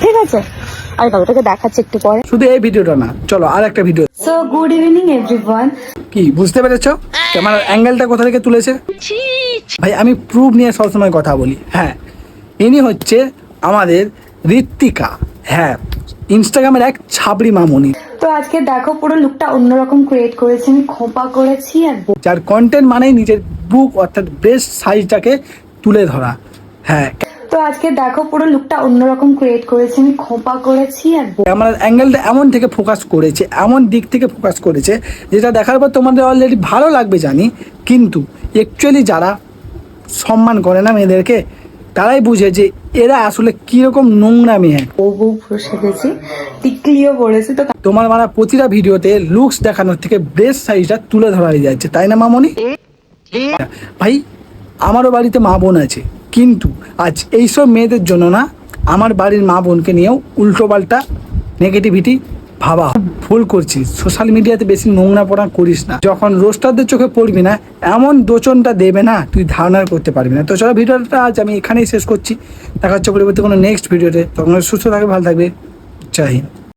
ঠিক আছে? আর ওটাকে দেখাচ্ছি একটু পরে। শুধু এই ভিডিওটা না, চলো আর একটা video. So good evening everyone. কি বুঝতে পেরেছো ক্যামেরার অ্যাঙ্গেলটা কোথা থেকে তুলেছে? ভাই আমি প্রুফ নিয়ে সবসময় কথা বলি। হ্যাঁ, ইনি হচ্ছে আমাদের ঋত্বিকা। হ্যাঁ, ইনস্টাগ্রামের এক ছাবড়ি মামুনি, তো আজকে দেখো পুরো লুকটা অন্যরকম ক্রিয়েট করেছি, আমি খোপা করেছি আর যার কন্টেন্ট মানেই নিজের বুক অর্থাৎ ব্রেস্ট সাইজটাকে তুলে ধরা। হ্যাঁ, তো আজকে দেখো পুরো লুকটা অন্যরকম ক্রিয়েট করেছি, আমি খোপা করেছি আর ক্যামেরার অ্যাঙ্গেলটা এমন থেকে ফোকাস করেছে, এমন দিক থেকে ফোকাস করেছে যেটা দেখার পর তোমাদের অলরেডি ভালো লাগবে জানি, কিন্তু অ্যাকচুয়ালি যারা সম্মান করে না মেয়েদেরকে, তারাই বুঝে যে এরা আসলে কীরকম নোংরা মেয়ে। বউ পুরো সেজেছি, টিকলিও পড়েছি। তো তোমার মারা প্রতিটা ভিডিওতে লুকস দেখানোর থেকে ব্রেস্ট সাইজটা তুলে ধরা হয়ে যাচ্ছে, তাই না মামনি? ভাই আমারও বাড়িতে মা বোন আছে, কিন্তু আজ এইসব মেয়েদের জন্য না আমার বাড়ির মা বোনকে নিয়েও উল্টোপাল্টা নেগেটিভিটি ভাবা। ভুল করছিস, সোশ্যাল মিডিয়াতে বেশি নোংরা পড়া করিস না। যখন রোস্টারদের চোখে পড়বি না, এমন দোচনটা দেবে না তুই ধারণা করতে পারবি না। তো চলো ভিডিওটা আজ আমি এখানেই শেষ করছি। দেখা হচ্ছে পরবর্তী কোনো নেক্সট ভিডিওতে। তখন সুস্থ থাকবে, ভালো থাকবে। জয় হিন্দ।